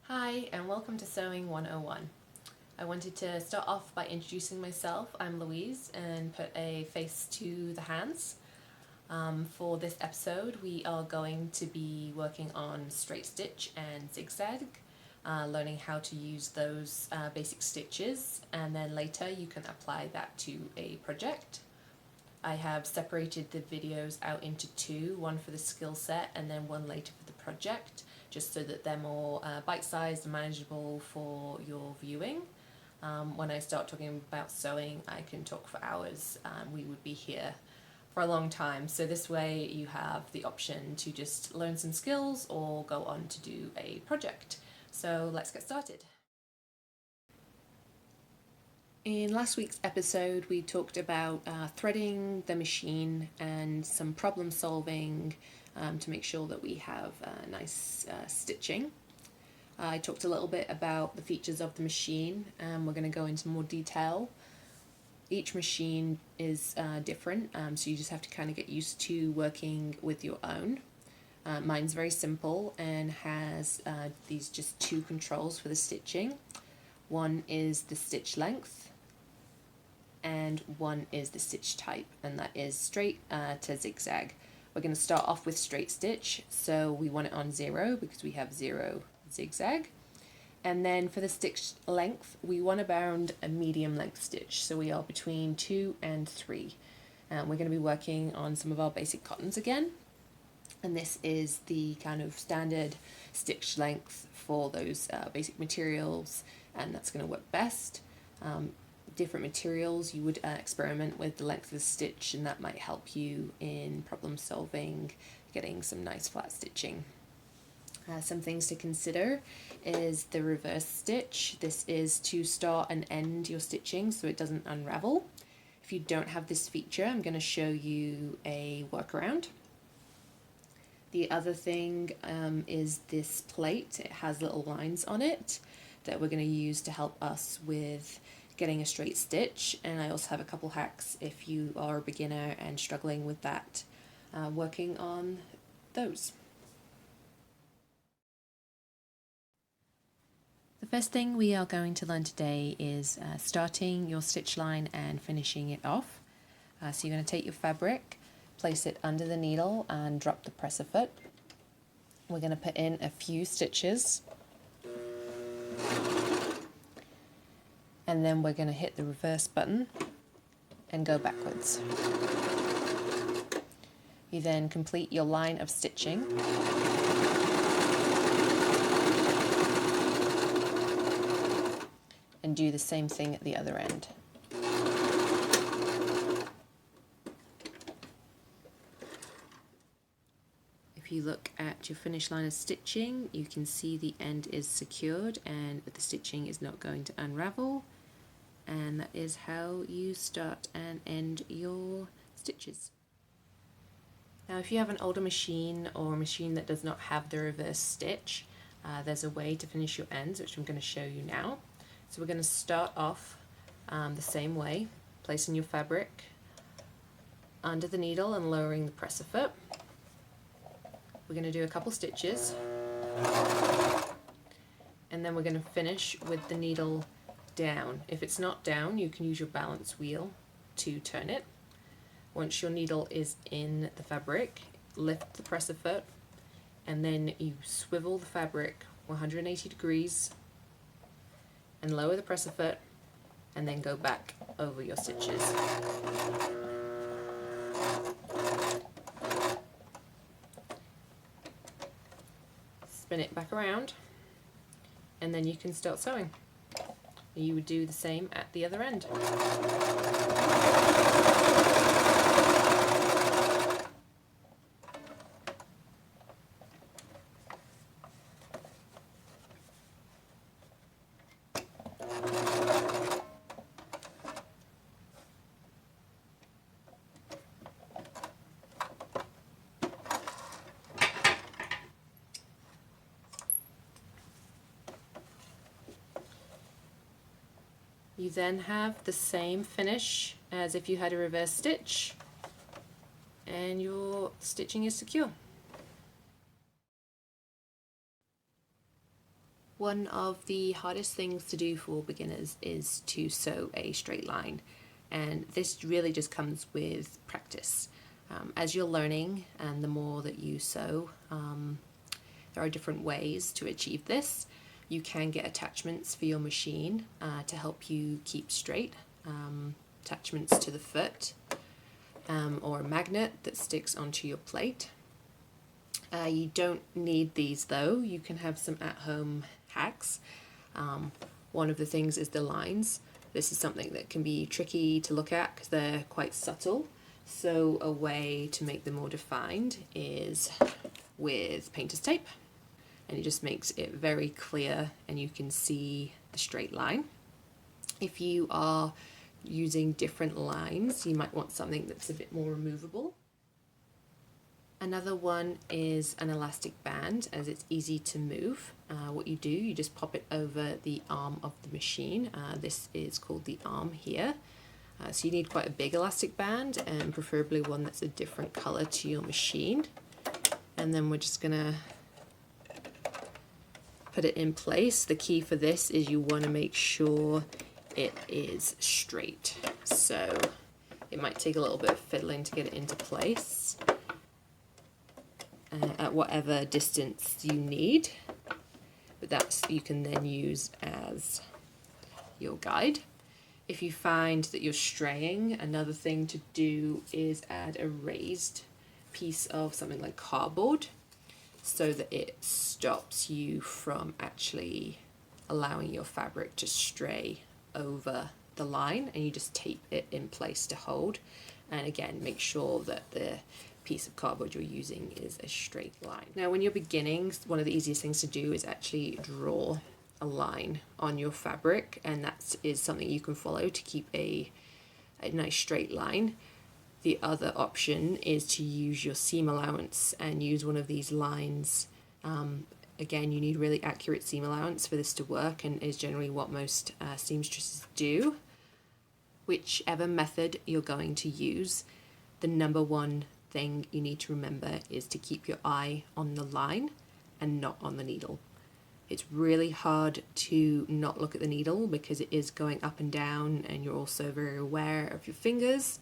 Hi and welcome to Sewing 101. I wanted to start off by introducing myself. I'm Louise and put a face to the hands. For this episode we are going to be working on straight stitch and zigzag, learning how to use those basic stitches, and then later you can apply that to a project. I have separated the videos out into two, one for the skill set and then one later for the project, just so that they're more bite-sized and manageable for your viewing. When I start talking about sewing, I can talk for hours. We would be here for a long time, so this way you have the option to just learn some skills or go on to do a project. So let's get started. In last week's episode we talked about threading the machine and some problem solving to make sure that we have nice stitching. I talked a little bit about the features of the machine, and we're going to go into more detail. Each machine is different, so you just have to kind of get used to working with your own. Mine's very simple and has these just two controls for the stitching. One is the stitch length and one is the stitch type, and that is straight to zigzag. We're going to start off with straight stitch, so we want it on 0 because we have 0 zigzag. And then for the stitch length we want around a medium length stitch, so we are between 2 and 3. We're going to be working on some of our basic cottons again, and this is the kind of standard stitch length for those basic materials, and that's going to work best. Different materials you would experiment with the length of the stitch, and that might help you in problem solving, getting some nice flat stitching. Some things to consider is the reverse stitch. This is to start and end your stitching so it doesn't unravel. If you don't have this feature, I'm going to show you a workaround. The other thing is this plate. It has little lines on it that we're going to use to help us with getting a straight stitch, and I also have a couple hacks if you are a beginner and struggling with that, working on those. The first thing we are going to learn today is starting your stitch line and finishing it off. So you're going to take your fabric, place it under the needle and drop the presser foot. We're going to put in a few stitches, and then we're going to hit the reverse button and go backwards. You then complete your line of stitching and do the same thing at the other end. If you look at your finished line of stitching, you can see the end is secured and the stitching is not going to unravel. And that is how you start and end your stitches. Now if you have an older machine or a machine that does not have the reverse stitch, there's a way to finish your ends, which I'm going to show you now. So we're going to start off the same way, placing your fabric under the needle and lowering the presser foot. We're going to do a couple stitches, and then we're going to finish with the needle down. If it's not down, you can use your balance wheel to turn it. Once your needle is in the fabric, lift the presser foot, and then you swivel the fabric 180 degrees and lower the presser foot, and then go back over your stitches. Spin it back around, and then you can start sewing. You would do the same at the other end. You then have the same finish as if you had a reverse stitch, and your stitching is secure. One of the hardest things to do for beginners is to sew a straight line, and this really just comes with practice. As you're learning and the more that you sew, there are different ways to achieve this. You can get attachments for your machine to help you keep straight, attachments to the foot, or a magnet that sticks onto your plate. You don't need these though. You can have some at-home hacks. One of the things is the lines. This is something that can be tricky to look at because they're quite subtle. So a way to make them more defined is with painter's tape, and it just makes it very clear and you can see the straight line. If you are using different lines, you might want something that's a bit more removable. Another one is an elastic band, as it's easy to move. What you do, you just pop it over the arm of the machine. This is called the arm here. So you need quite a big elastic band, and preferably one that's a different color to your machine. And then we're just gonna put it in place. The key for this is you want to make sure it is straight. So it might take a little bit of fiddling to get it into place. At whatever distance you need, but that's you can then use as your guide. If you find that you're straying, another thing to do is add a raised piece of something like cardboard so that it stops you from actually allowing your fabric to stray over the line, and you just tape it in place to hold. And again, make sure that the piece of cardboard you're using is a straight line. Now when you're beginning, one of the easiest things to do is actually draw a line on your fabric, and that is something you can follow to keep a nice straight line. The other option is to use your seam allowance and use one of these lines. Again, you need really accurate seam allowance for this to work, and is generally what most seamstresses do. Whichever method you're going to use, the number one thing you need to remember is to keep your eye on the line and not on the needle. It's really hard to not look at the needle because it is going up and down, and you're also very aware of your fingers.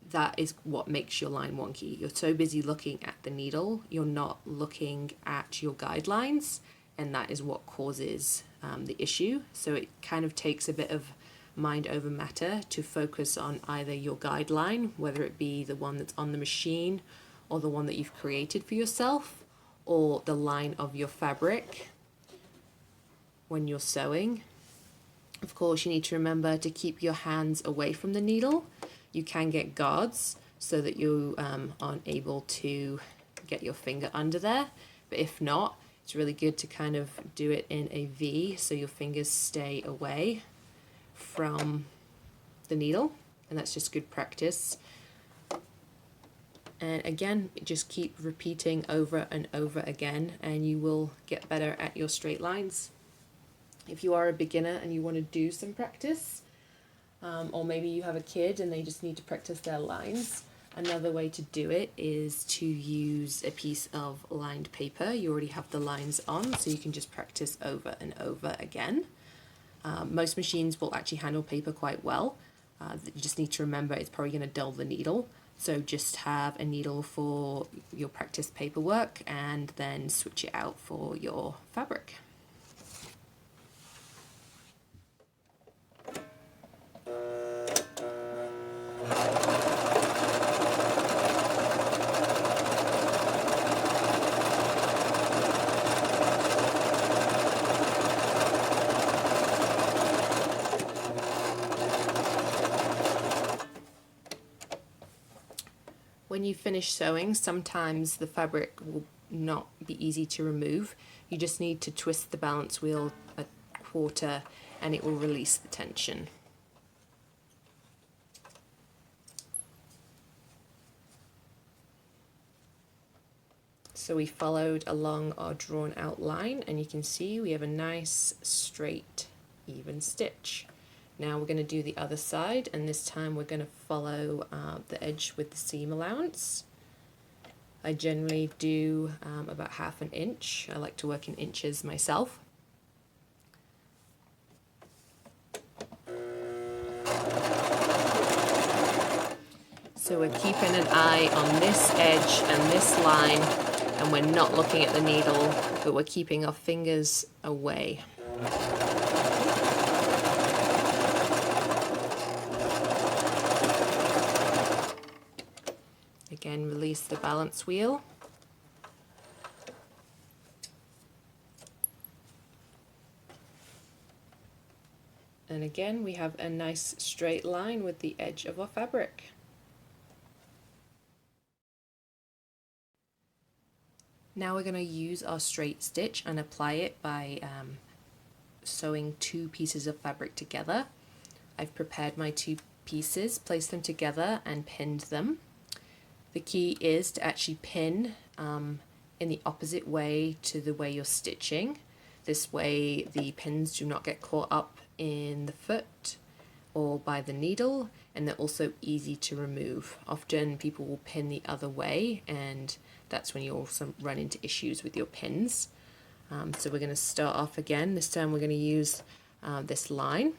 That is what makes your line wonky. You're so busy looking at the needle, you're not looking at your guidelines, and that is what causes the issue. So it kind of takes a bit of mind over matter to focus on either your guideline, whether it be the one that's on the machine or the one that you've created for yourself, or the line of your fabric when you're sewing. Of course, you need to remember to keep your hands away from the needle. You can get guards so that you aren't able to get your finger under there, but if not, it's really good to kind of do it in a V so your fingers stay away from the needle, and that's just good practice. And again, just keep repeating over and over again, and you will get better at your straight lines. If you are a beginner and you want to do some practice, or maybe you have a kid and they just need to practice their lines, another way to do it is to use a piece of lined paper. You already have the lines on, so you can just practice over and over again. Most machines will actually handle paper quite well. You just need to remember it's probably going to dull the needle. So just have a needle for your practice paperwork and then switch it out for your fabric. When you finish sewing, sometimes the fabric will not be easy to remove. You just need to twist the balance wheel a quarter and it will release the tension. So we followed along our drawn out line, and you can see we have a nice straight even stitch. Now we're going to do the other side, and this time we're going to follow the edge with the seam allowance. I generally do about 1/2 inch. I like to work in inches myself. So we're keeping an eye on this edge and this line, and we're not looking at the needle, but we're keeping our fingers away. Again, release the balance wheel. And again, we have a nice straight line with the edge of our fabric. Now we're going to use our straight stitch and apply it by sewing two pieces of fabric together. I've prepared my two pieces, placed them together and pinned them. The key is to actually pin in the opposite way to the way you're stitching. This way the pins do not get caught up in the foot or by the needle, and they're also easy to remove. Often people will pin the other way, and that's when you also run into issues with your pins. So we're going to start off again. This time we're going to use this line.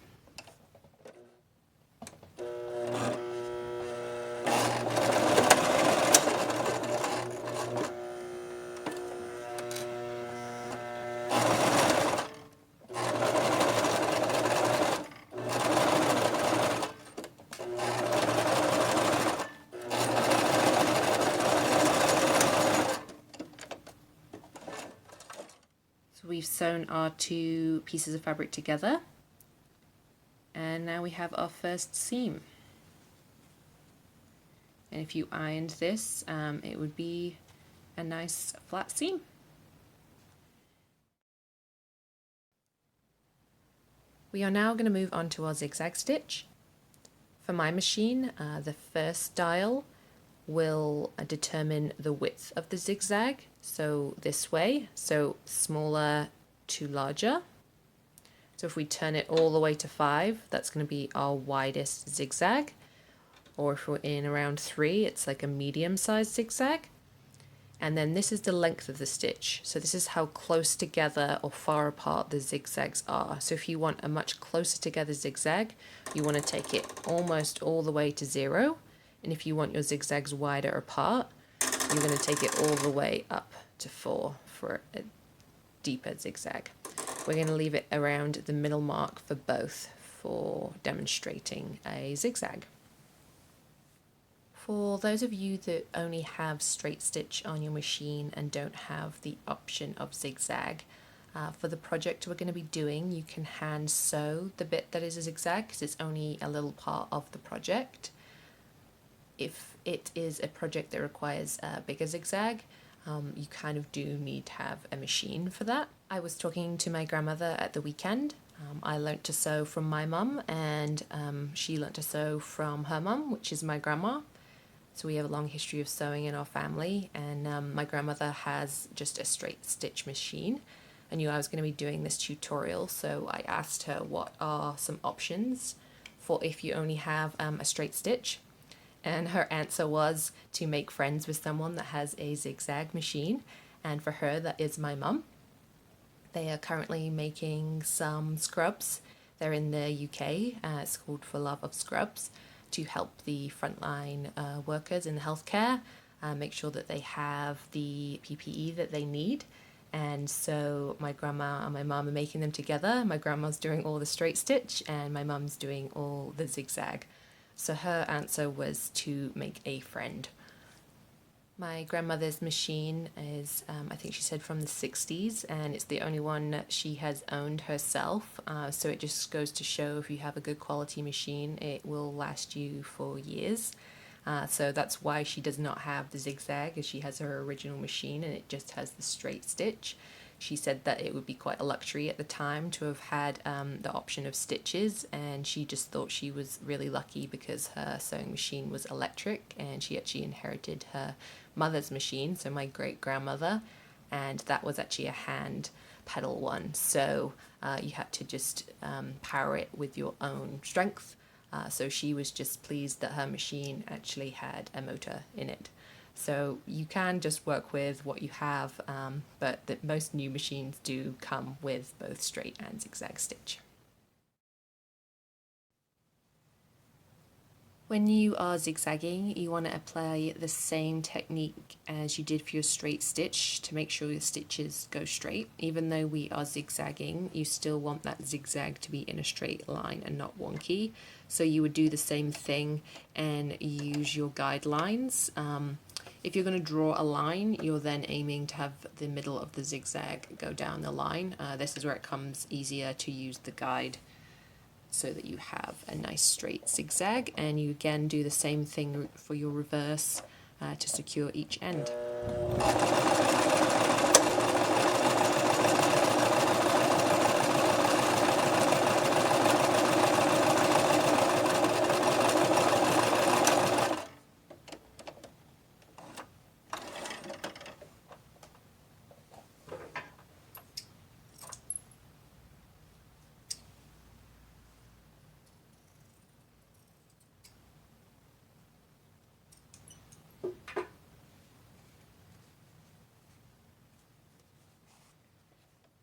We've sewn our two pieces of fabric together, and now we have our first seam. And if you ironed this, it would be a nice flat seam. We are now going to move on to our zigzag stitch. For my machine, the first dial will determine the width of the zigzag, so this way, so smaller to larger. So if we turn it all the way to 5, that's going to be our widest zigzag, or if we're in around 3, it's like a medium-sized zigzag. And then this is the length of the stitch, so this is how close together or far apart the zigzags are. So if you want a much closer together zigzag, you want to take it almost all the way to 0. And if you want your zigzags wider apart, you're going to take it all the way up to 4 for a deeper zigzag. We're going to leave it around the middle mark for both for demonstrating a zigzag. For those of you that only have straight stitch on your machine and don't have the option of zigzag, for the project we're going to be doing, you can hand sew the bit that is a zigzag because it's only a little part of the project. If it is a project that requires a bigger zigzag, you kind of do need to have a machine for that. I was talking to my grandmother at the weekend. I learnt to sew from my mum, and she learnt to sew from her mum, which is my grandma. So we have a long history of sewing in our family, and my grandmother has just a straight stitch machine. I knew I was going to be doing this tutorial, so I asked her what are some options for if you only have a straight stitch. And her answer was to make friends with someone that has a zigzag machine, and for her that is my mum. They are currently making some scrubs. They're in the UK, it's called For Love of Scrubs, to help the frontline workers in healthcare make sure that they have the PPE that they need. And so my grandma and my mum are making them together. My grandma's doing all the straight stitch and my mum's doing all the zigzag. So her answer was to make a friend. My grandmother's machine is, I think she said from the 60s, and it's the only one that she has owned herself. So it just goes to show if you have a good quality machine, it will last you for years. So that's why she does not have the zigzag, as she has her original machine and it just has the straight stitch. She said that it would be quite a luxury at the time to have had the option of stitches, and she just thought she was really lucky because her sewing machine was electric and she actually inherited her mother's machine, so my great-grandmother, and that was actually a hand pedal one, so you had to just power it with your own strength. So she was just pleased that her machine actually had a motor in it. So you can just work with what you have, but most new machines do come with both straight and zigzag stitch. When you are zigzagging, you want to apply the same technique as you did for your straight stitch to make sure your stitches go straight. Even though we are zigzagging, you still want that zigzag to be in a straight line and not wonky. So you would do the same thing and use your guidelines. If you're going to draw a line, you're then aiming to have the middle of the zigzag go down the line. This is where it comes easier to use the guide so that you have a nice straight zigzag, and you again do the same thing for your reverse to secure each end.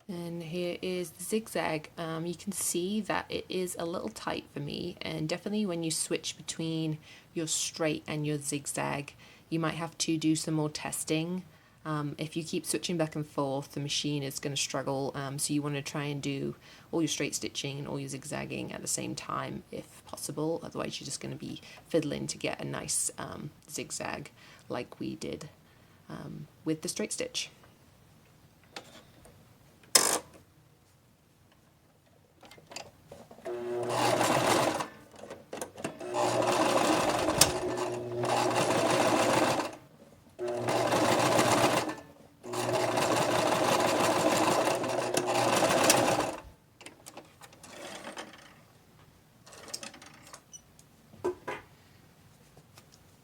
And here is the zigzag. You can see that it is a little tight for me, and definitely when you switch between your straight and your zigzag, you might have to do some more testing. If you keep switching back and forth, the machine is going to struggle, so you want to try and do all your straight stitching and all your zigzagging at the same time if possible, otherwise you're just going to be fiddling to get a nice zigzag like we did with the straight stitch.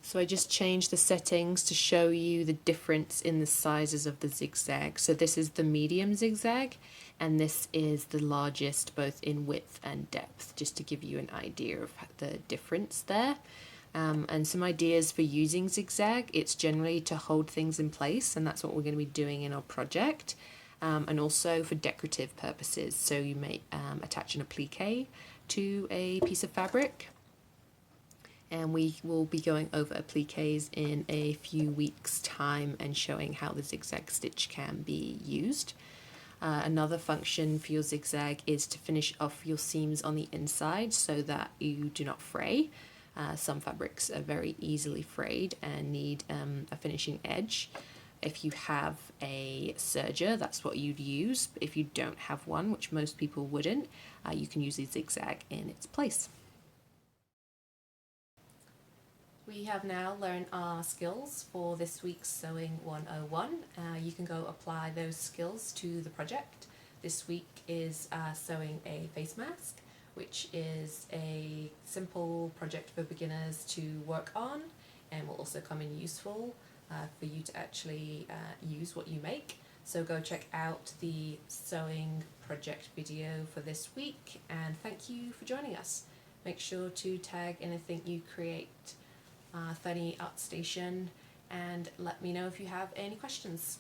So I just changed the settings to show you the difference in the sizes of the zigzag. So this is the medium zigzag, and this is the largest both in width and depth, just to give you an idea of the difference there. And some ideas for using zigzag: it's generally to hold things in place, and that's what we're going to be doing in our project. And also for decorative purposes, so you may attach an applique to a piece of fabric. And we will be going over appliques in a few weeks' time and showing how the zigzag stitch can be used. Another function for your zigzag is to finish off your seams on the inside so that you do not fray. Some fabrics are very easily frayed and need a finishing edge. If you have a serger, that's what you'd use. If you don't have one, which most people wouldn't, you can use a zigzag in its place. We have now learned our skills for this week's Sewing 101. You can go apply those skills to the project. This week is sewing a face mask, which is a simple project for beginners to work on and will also come in useful for you to actually use what you make. So go check out the sewing project video for this week, and thank you for joining us. Make sure to tag anything you create 30 ArtStation, and let me know if you have any questions.